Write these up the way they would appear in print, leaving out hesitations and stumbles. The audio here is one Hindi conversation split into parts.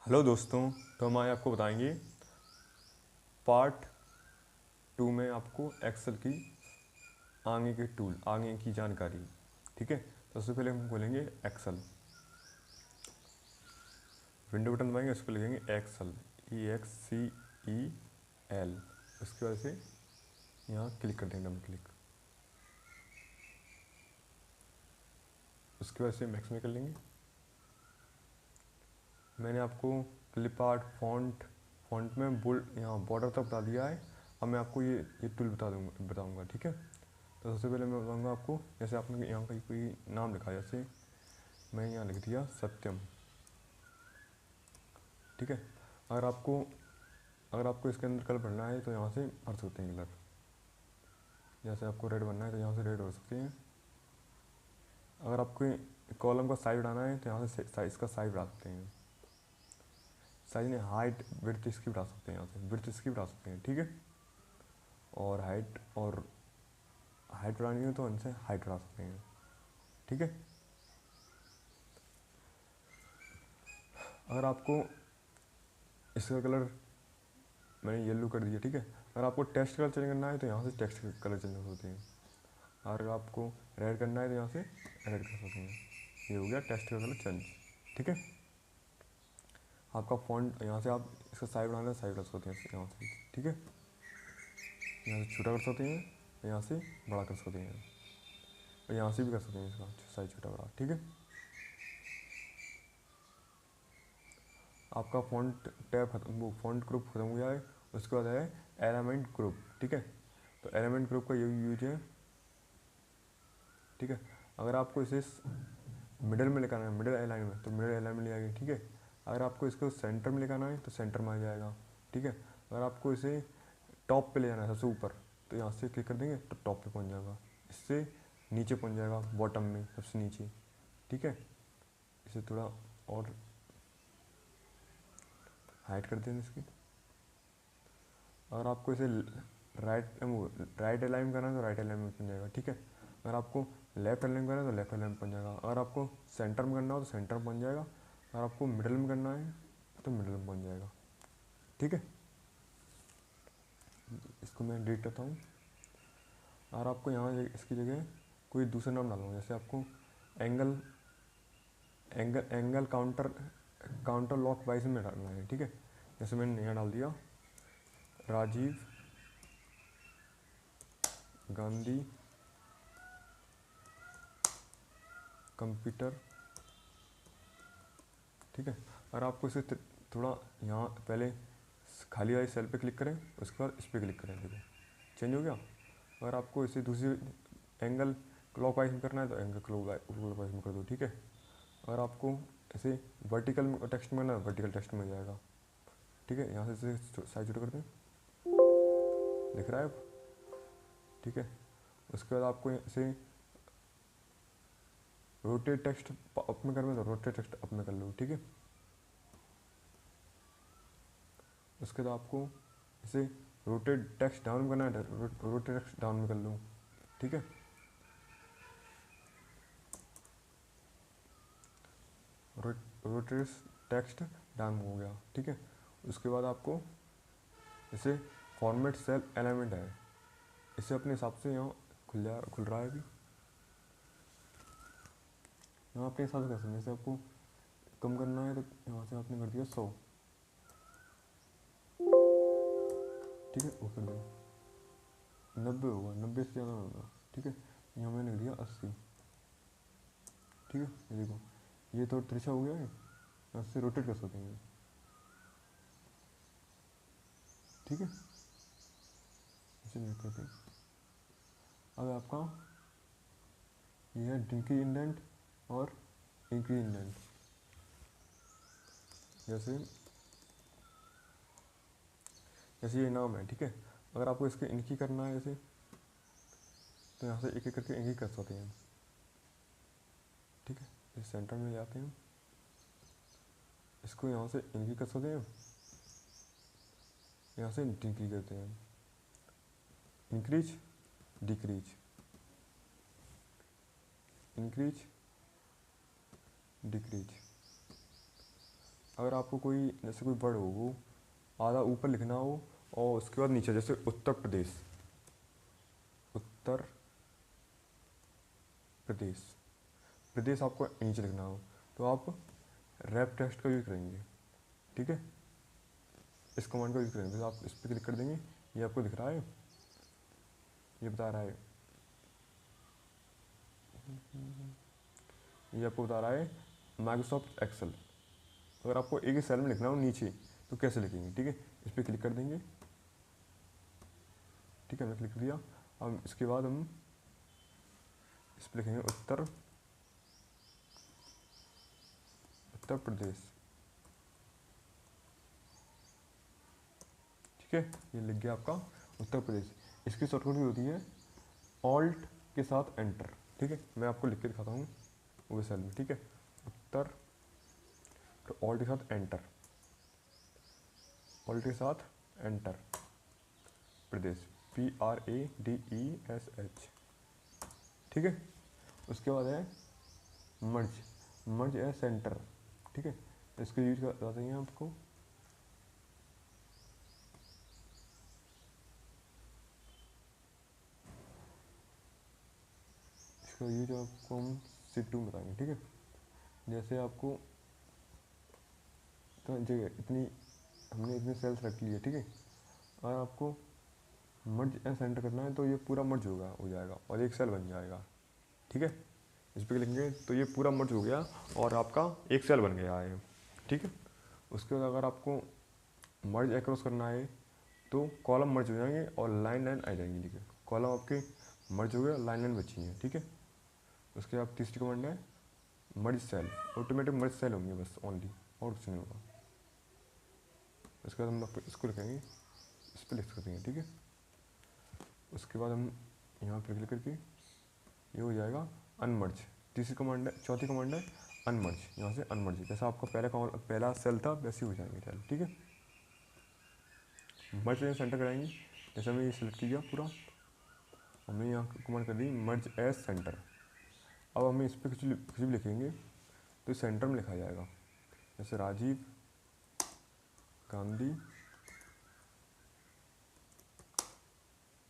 हेलो दोस्तों। तो हम आज आपको बताएंगे पार्ट 2 में आपको एक्सेल की आगे के टूल, आगे की जानकारी। ठीक है, तो सबसे पहले हम खोलेंगे एक्सेल, विंडो बटन दबाएंगे, उस पर लिखेंगे एक्सेल, EXCEL। उसके बाद से यहाँ क्लिक कर देंगे, डबल क्लिक। उसके बाद से मैक्स में कर लेंगे। मैंने आपको क्लिप आर्ट, फॉन्ट में बोल्ड, यहाँ बॉर्डर तक बता दिया है। अब मैं आपको ये टूल बताऊँगा। ठीक है, तो सबसे पहले मैं बताऊँगा आपको, जैसे आपने यहाँ कहीं कोई नाम लिखा, जैसे मैं यहाँ लिख दिया सत्यम। ठीक है, अगर आपको इसके अंदर कलर भरना है तो यहाँ से भर सकते हैं कलर। जैसे आपको रेड भरना है तो यहाँ से रेड भर सकते हैं। अगर आपको कॉलम का साइज बढ़ाना है तो यहाँ से साइज का साइज बढ़ा सकते हैं। साइज ने हाइट विड्थ इसकी बढ़ा सकते हैं, यहाँ से विड्थ इसकी बढ़ा सकते हैं। ठीक है, और हाइट बढ़ानी है तो इनसे हाइट बढ़ा सकते हैं। ठीक है, अगर आपको इसका कलर मैंने येलो कर दिया। ठीक है, अगर आपको टेक्स्ट कलर चेंज करना है तो यहाँ से टेक्स्ट कलर चेंज कर सकते हैं। अगर आपको रेड करना है तो यहाँ से रेड कर सकते हैं। ये हो गया टेक्स्ट का कलर चेंज। ठीक है, आपका फॉन्ट यहाँ से आप इसका साइज बढ़ाना है, साइज कर सकते हैं यहाँ से। ठीक है, यहाँ से छोटा कर सकते हैं, यहाँ से बड़ा कर सकते हैं, और यहाँ से भी कर सकते हैं इसका साइज छोटा बड़ा। ठीक है, आपका फॉन्ट टैब खत्म, वो फॉन्ट ग्रुप खत्म हो जाए। उसके बाद है एलिमेंट ग्रुप। ठीक है, तो एलिमेंट ग्रुप का यूज है। ठीक है, अगर आपको इसे मिडल में लिखाना है, मिडल अलाइन में, तो मिडल अलाइन में ले आएगी। ठीक है, अगर आपको इसको सेंटर में लिखाना है तो सेंटर में आ जाएगा। ठीक है, अगर आपको इसे टॉप पे ले जाना है, सबसे ऊपर, तो यहाँ से क्लिक कर देंगे तो टॉप पे पहुँच जाएगा। इससे नीचे पहुँच जाएगा, बॉटम में सबसे नीचे। ठीक है, इसे थोड़ा और हाइट कर देंगे इसकी। अगर आपको इसे राइट अलाइन करना है तो राइट अलाइन में पहुँच जाएगा। ठीक है, अगर आपको लेफ्ट अलाइन करना है तो लेफ्ट अलाइन में पहुँच जाएगा। अगर आपको सेंटर में करना हो तो सेंटर में पहुँच जाएगा। अगर आपको मिडल में करना है तो मिडल में पहुँच जाएगा। ठीक है, इसको मैं डिलीट करता हूँ। अगर आपको यहाँ इसकी जगह कोई दूसरा नाम डालना हो, जैसे आपको एंगल काउंटर लॉक वाइज में डालना है। ठीक है, जैसे मैंने यहाँ डाल दिया राजीव गांधी कंप्यूटर। ठीक है, अगर आपको इसे थोड़ा यहाँ पहले खाली वाली सेल पे क्लिक करें, उसके बाद इस पर क्लिक करें। देखो चेंज हो गया। अगर आपको इसे दूसरी एंगल क्लॉकवाइज में करना है तो एंगल क्लॉकवाइज में कर दो। ठीक है, अगर आपको इसे वर्टिकल टेक्स्ट में करना है वर्टिकल टेक्स्ट में जाएगा। ठीक है, यहाँ से इसे साइज छोटा कर दें, दिख रहा है अब। ठीक है, उसके बाद आपको इसे रोटेट टेक्स्ट अप में करना है तो रोटेट टेक्स्ट अप में कर लो। ठीक है, उसके बाद आपको इसे रोटेट टेक्स्ट डाउन में करना है, रोटेट टेक्स्ट डाउन में कर लो। ठीक है, रोटेट टेक्स्ट डाउन हो गया। ठीक है, उसके बाद आपको इसे फॉर्मेट सेल एलिमेंट है, इसे अपने हिसाब से यहाँ खुल रहा है अभी। यहाँ अपने हिसाब से कर सकते हैं। जैसे आपको कम करना है तो यहाँ से आपने कर दिया 100। ठीक है, वो कर दिया 90 होगा, 90 से ज़्यादा होगा। ठीक है, यहाँ मैंने लिख दिया 80। ठीक है, ये देखो ये तो तिरछा हो गया है, यहाँ से रोटेट कर सकते हैं। ठीक है, इसे नहीं करते। अब आपका ये है डिक्रीज इंडेंट और इंक्रीज इंडेंट। जैसे जैसे ये नाम है। ठीक है, अगर आपको इसके इनकी करना है जैसे, तो यहाँ से एक एक करके इनकी कर सकते हैं। ठीक है, इस सेंटर में ले आते हैं, इसको यहाँ से इनकी कर सकते हैं, यहाँ से डिक्रीज करते हैं, इंक्रीज डिक्रीज, इंक्रीज डिक्रीज। अगर आपको कोई जैसे कोई वर्ड हो वो आधा ऊपर लिखना हो और उसके बाद नीचे, जैसे उत्तर प्रदेश, उत्तर प्रदेश, प्रदेश आपको नीचे लिखना हो तो आप रैप टेक्स्ट का यूज़ करेंगे, ठीक है, इस कमांड का यूज़ करेंगे। तो आप इस पर क्लिक कर देंगे, ये आपको दिख रहा है, ये बता रहा है, ये आपको बता रहा है माइक्रोसॉफ्ट एक्सेल। अगर आपको एक ही सेल में लिखना हो नीचे तो कैसे लिखेंगे, ठीक है, इस पर क्लिक कर देंगे, ठीक है, हमने क्लिक कर दिया। अब इसके बाद हम इस पर लिखेंगे उत्तर प्रदेश, ठीक है, ये लिख गया आपका उत्तर प्रदेश। इसकी शॉर्टकट भी होती है ऑल्ट के साथ एंटर, ठीक है, मैं आपको लिख के दिखाता हूँ वो सेल में, ठीक है, उत्तर, तो ऑल्ट के साथ एंटर, ऑल्ट के साथ एंटर, प्रदेश, PRADESH, ठीक है। उसके बाद है मर्ज, मर्ज है सेंटर, ठीक है, इसको यूज करते हैं आपको, इसका यूज आपको हम शीट 2 में बताएंगे, ठीक है। जैसे आपको तो जगह इतनी, हमने इतने सेल्स रख लिए, ठीक है, और आपको मर्ज एंड सेंटर करना है तो ये पूरा मर्ज होगा, हो जाएगा और एक सेल बन जाएगा, ठीक है। इस पर लिखेंगे तो ये पूरा मर्ज हो गया और आपका एक सेल बन गया है, ठीक है। उसके बाद अगर आपको मर्ज एक्रॉस करना है तो कॉलम मर्ज हो जाएंगे और लाइन लाइन आ जाएंगी, ठीक है, कॉलम आपके मर्ज हो गया, लाइन लाइन बची है, ठीक है। उसके बाद तीसरी कमांड है merge cell, automatic merge cell होंगे बस ओनली, और कुछ नहीं होगा। उसके बाद हम इसको लिखेंगे, इस पर लिख सकते हैं, ठीक है। उसके बाद हम यहाँ पर क्लिक करके ये हो जाएगा अनमर्ज। तीसरी कमांड है, चौथी कमांड है अनमर्ज, यहाँ से अनमर्ज, जैसा आपका पहला सेल था वैसे ही हो जाएंगे सेल, ठीक है। मर्ज एंड सेंटर कराएंगे, जैसे हमने ये सेलेक्ट किया पूरा, हमने यहाँ कमांड कर दी मर्ज एज सेंटर। अब हमें इस पर कुछ भी लिखेंगे तो सेंटर में लिखा जाएगा, जैसे राजीव गांधी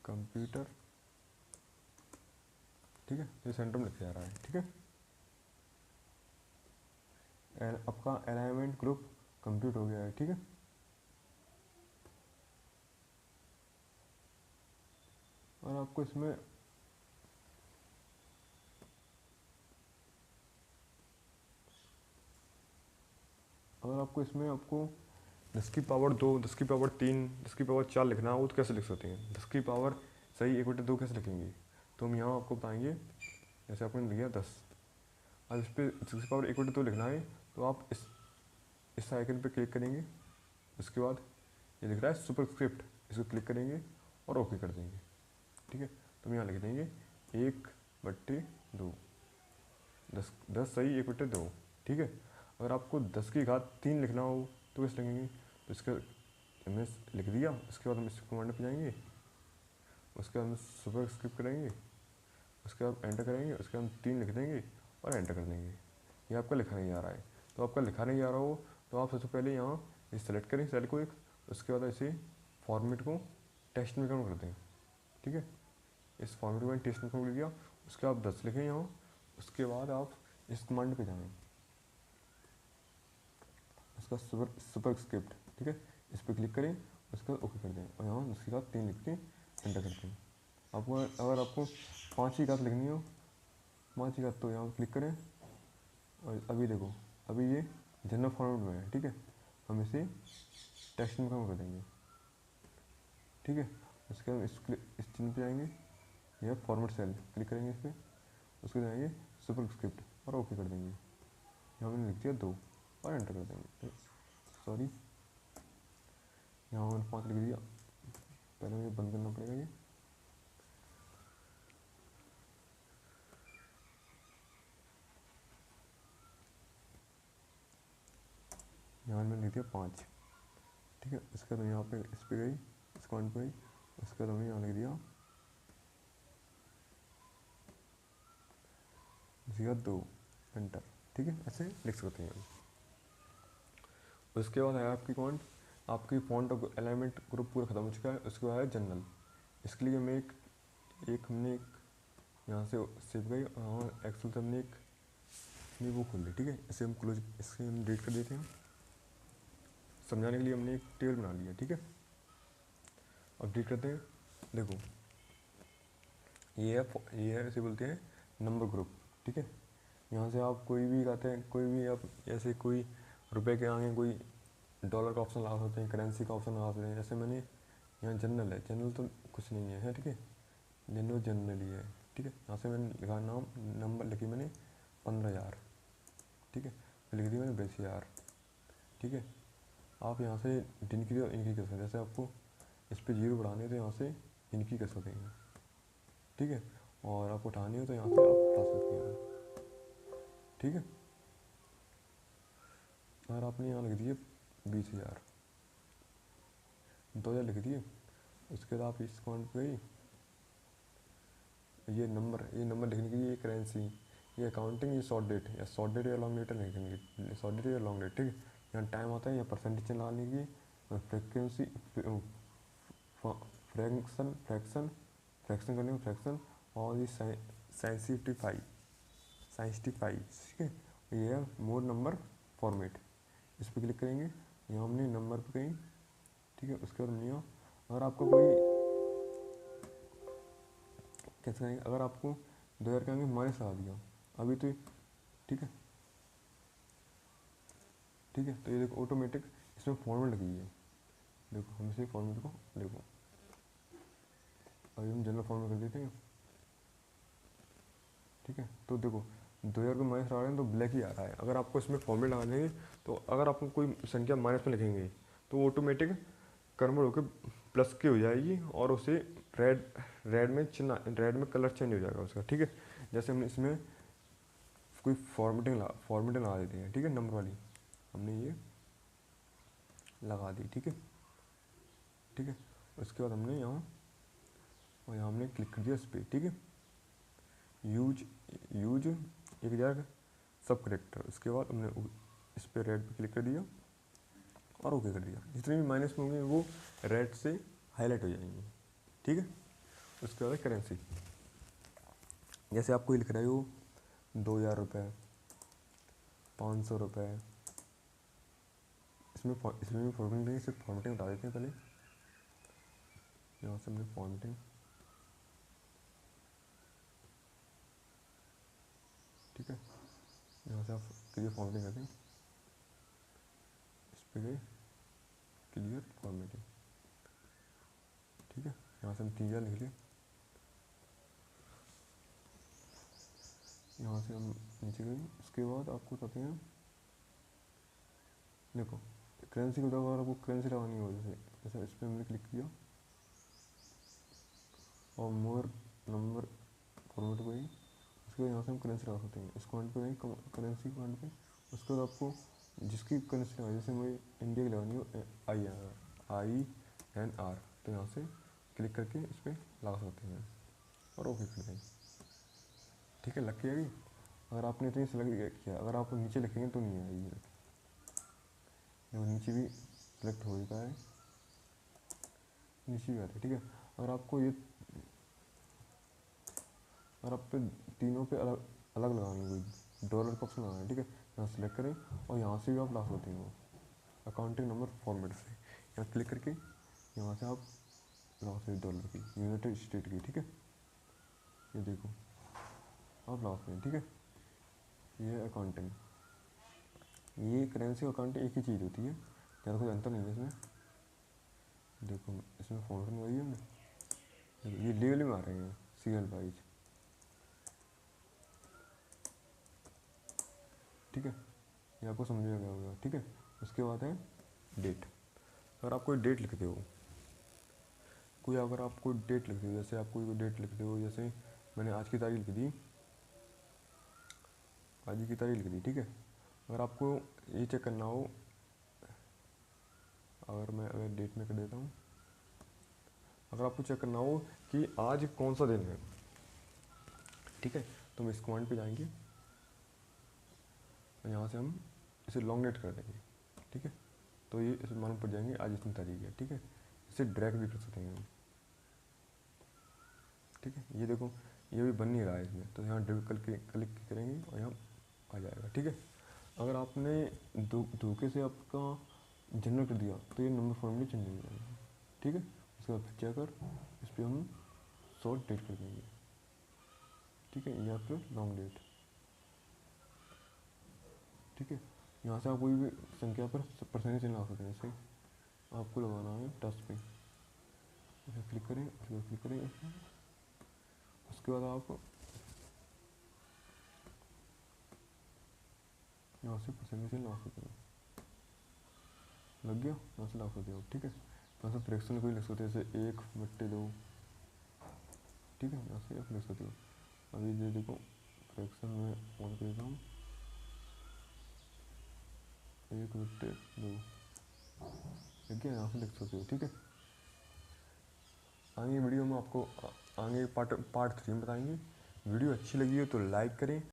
कंप्यूटर, ठीक है, ये सेंटर में लिखा जा रहा है, ठीक है। आपका अलाइनमेंट ग्रुप कंप्लीट हो गया है, ठीक है। और आपको इसमें आपको 10 की पावर 2, 10 की पावर 3, 10 की पावर 4 लिखना हो तो कैसे लिख सकते हैं, 10 की पावर सही 1/2 कैसे लिखेंगे, तो हम यहाँ आपको बताएंगे। जैसे आपने लिखा 10, अब इस पर 10 की पावर 1/2 लिखना है तो आप इस आइकन पे क्लिक करेंगे। उसके बाद ये लिख रहा है सुपरस्क्रिप्ट, इसको क्लिक करेंगे और ओके कर देंगे, ठीक है। तो हम यहाँ लिख देंगे 1/2, 10 सही 1/2, ठीक है। अगर आपको 10 की घात 3 लिखना हो तो कैसे लिखेंगे, तो इसका हमने लिख दिया, उसके बाद हम इस कमांड पे जाएंगे, उसके बाद हम सुपर स्क्रिप्ट करेंगे, उसके बाद एंटर करेंगे, उसके बाद हम 3 लिख देंगे और एंटर कर देंगे। ये आपका लिखा नहीं आ रहा है, तो आपका लिखा नहीं आ रहा हो तो आप सबसे पहले यहाँ ये सेलेक्ट करें सेल को एक, उसके बाद ऐसे फॉर्मेट को टेक्स्ट में कन्वर्ट कर दें, ठीक है। इस फॉर्मेट को टेक्स्ट में कन्वर्ट किया, उसके बाद 10 लिखें यहाँ, उसके बाद आप इस कमांड पे जाएँ, उसका सुपर स्क्रिप्ट, ठीक है, इस पर क्लिक करें, उसके बाद ओके कर दें और यहाँ उसके साथ 3 लिख के एंटर करते हैं। आपको अगर आपको 5 की घात लिखनी हो, 5 की घात, तो यहाँ क्लिक करें और अभी देखो, अभी ये जनरल फॉर्मेट में है, ठीक है, हम इसे टेक्स्ट में कम कर देंगे, ठीक है। उसके बाद इस चिन्ह पे जाएंगे, यह फॉर्मेट सेल, क्लिक करेंगे इस पर, उसको जाएंगे सुपर स्क्रिप्ट और ओके कर देंगे। यहाँ मैंने लिख दिया 2 और एंटर कर देंगे, सॉरी यहाँ मैंने 5 लिख दिया, पहले मुझे बंद करना पड़ेगा ये, यहाँ मैंने लिख दिया 5, ठीक है। इसके बाद यहाँ पे इस पर गई, इस कमांड पे गई, उसके बाद हमने यहाँ लिख दिया 2 एंटर, ठीक है, ऐसे लिख सकते हैं। उसके बाद है आपकी कॉन्ट, आपकी फॉन्ट और अलाइनमेंट ग्रुप पूरा ख़त्म हो चुका है। उसके बाद है जनरल। इसके लिए हमें हमने एक यहाँ से सेव गई और एक्सेल से हमने एक अपनी वो खोल ली, ठीक है। इसे हम क्लोज, इसे हम डिलीट कर देते हैं। समझाने के लिए हमने एक टेबल बना लिया, ठीक है। अब डिलीट करते हैं। देखो ये है इसे बोलते हैं नंबर ग्रुप, ठीक है। यहाँ से आप कोई भी कहते हैं, कोई भी आप ऐसे कोई रुपए के आगे कोई डॉलर का ऑप्शन लगा सकते हैं, करेंसी का ऑप्शन लगा सकते हैं। जैसे मैंने यहाँ जनरल है, जनरल तो कुछ नहीं है, ठीक है। जनरल ही है, ठीक है। यहाँ से मैंने लिखा नाम, नंबर लिखी मैंने 15,000, ठीक है। फिर लिख दी मैंने 20,000, ठीक है। आप यहाँ से इनकी और इनकी कर सकते हैं। जैसे आपको इस पर जीरो बढ़ाने हो तो यहाँ से इनकी कर सकते हैं, ठीक है। और आपको उठानी हो तो यहाँ से आप उठा सकते हैं, ठीक है। और आपने यहाँ लिख दिए 20,000, 2,000 लिख दिए। उसके बाद आप इस अकाउंट पे ये नंबर लिखने के लिए ये करेंसी, ये अकाउंटिंग, ये शॉर्ट डेट या शॉर्ट डेट या लॉन्ग डेट लिखेंगे, शॉर्ट डेट या लॉन्ग डेट, ठीक है। यहाँ टाइम आता है, या परसेंटेज लगाने की, फ्रिक्वेंसी, फ्रैक्शन करने का फ्रैक्शन, और ये सेंसिटिफाई, ठीक है। ये है मोर नंबर फॉर्मेट, इस पर क्लिक करेंगे। यहाँ हमने नंबर पे कहीं, ठीक है। उसके बाद हमने यहाँ, अगर आपको कोई कैसे करेंगे, अगर आपको 2,000 के आगे माइनस लगा दिया अभी तो, ठीक है, ठीक है। तो ये देखो ऑटोमेटिक इसमें फॉर्मेट लगी है। देखो हम इसे फॉर्मेट को देखो, अभी हम जनरल फॉर्मेट कर देते हैं, ठीक है। तो देखो 2,000 को माइनस लगा रहे हैं तो ब्लैक ही आ रहा है। अगर आपको इसमें फॉर्मेट लगा देंगे तो अगर आपको कोई संख्या माइनस में लिखेंगे तो ऑटोमेटिक कन्वर्ट होकर प्लस की हो जाएगी, और उसे रेड में कलर चेंज हो जाएगा उसका, ठीक है। जैसे हमने इसमें कोई फॉर्मेटिंग लगा देते हैं, ठीक है। नंबर वाली हमने ये लगा दी, ठीक है, ठीक है। उसके बाद हमने यहाँ और यहाँ हमने क्लिक कर दिया इस पर, ठीक है। यूज 1,000 सब करेक्टर। उसके बाद हमने इस पर रेड पे क्लिक कर दिया और ओके कर दिया। जितने भी माइनस में होंगे वो रेड से हाईलाइट हो जाएंगे, ठीक है। उसके बाद करेंसी, जैसे आपको ये लिख रहा है वो 2,000 रुपये, 500 रुपये, इसमें भी फॉर्मेटिंग नहीं, सिर्फ फॉर्मेटिंग बता देते हैं पहले। यहाँ से हमने फॉर्मेटिंग, ठीक है। यहाँ से आप क्लियर फॉर्मेटिंग करते हैं, इस पर गए क्लियर फॉर्मेटिंग, ठीक है। यहाँ से हम 3,000 लिख लें। यहाँ से हम नीचे गए। उसके बाद आपको कहते हैं, देखो करेंसी को अगर आपको करेंसी लगानी हो, जैसे इस पर हमने क्लिक किया और मोर नंबर फॉर्मेट को ही, उसके बाद यहाँ से हम करेंसी लगा सकते हैं। इस पॉइंट पे गए करेंसी पॉइंट पे। उसके बाद आपको जिसकी करेंसी लगानी, जैसे मुझे इंडिया की लगानी हो, INR, तो यहाँ से क्लिक करके इस पर लगा सकते हैं और ओके कर देंगे, ठीक है। लग के आएगी। अगर आपने इतनी सेलेक्ट किया, अगर आप नीचे लिखेंगे तो नहीं आएगी। देखो नीचे भी सेलेक्ट हो चुका है, नीचे भी आता है, ठीक है। अगर आपको ये, अगर आप पे तीनों पे अलग अलग लगानी है, कोई डॉलर का ऑप्शन लगाना है, ठीक है। यहाँ सेलेक्ट करें और यहाँ से भी आप लगा सकते हैं वो अकाउंटिंग नंबर फॉर्मेट से। यहाँ क्लिक करके यहाँ से आप लगा सकते हैं डॉलर की, यूनाइटेड स्टेट की, ठीक है। ये देखो आप लगा सकते हैं, ठीक है। ये अकाउंटिंग, ये करेंसी अकाउंटिंग एक ही चीज़ होती है, ज़्यादा कोई अंतर नहीं है इसमें। देखो इसमें फॉर्मेट वही है हमने, देखो ये लेवल में आ रहे हैं सीरियल वाइज, ठीक है। ये आपको समझ में गया होगा, ठीक है। उसके बाद है डेट। अगर आप कोई डेट लिखते हो, अगर आप कोई डेट लिखते हो, जैसे आप कोई डेट लिखते हो, जैसे मैंने आज की तारीख लिख दी, आज की तारीख लिख दी, ठीक है। अगर आपको ये चेक करना हो, अगर डेट में कर देता हूँ, अगर आपको चेक करना हो कि आज कौन सा दिन है, ठीक है, तो हम इस कमांड पे जाएंगे और यहाँ से हम इसे लॉन्ग डेट कर देंगे, ठीक है। तो ये इसे मालूम पड़ जाएंगे आज इतनी तारीख है, ठीक है। इसे ड्रैग भी कर सकते हैं हम, ठीक है। ये देखो ये भी बन नहीं रहा है इसमें, तो यहाँ क्लिक करेंगे और यहाँ आ जाएगा, ठीक है। अगर आपने धोखे से आपका जनरल कर दिया तो ये नंबर फॉर्मेट चेंज हो जाएगा, ठीक है। उसके बाद फिर कर इस पर हम शॉर्ट डेट कर देंगे, ठीक है, या फिर लॉन्ग डेट, ठीक है। यहाँ से आप कोई भी संख्या पर परसेंटेज लगा सकते हैं, जैसे आपको लगाना है 10 पे, उसे क्लिक करें, उसके बाद क्लिक करें, उसके बाद आप यहाँ से परसेंटेज लगा सकते हैं, लग गया, यहाँ से लगा सकते हो, ठीक है। यहाँ से फ्रैक्शन कोई लिख सकते हैं, जैसे 1/2, ठीक है, यहाँ से आप लिख सकते हो। अभी ये देखो फ्रैक्शन में ऑन कर देता हूँ, 1/2, ठीक है, यहाँ से लिख सकते हो, ठीक है। आगे वीडियो में आपको आगे पार्ट 3 में बताएंगे। वीडियो अच्छी लगी हो तो लाइक करें,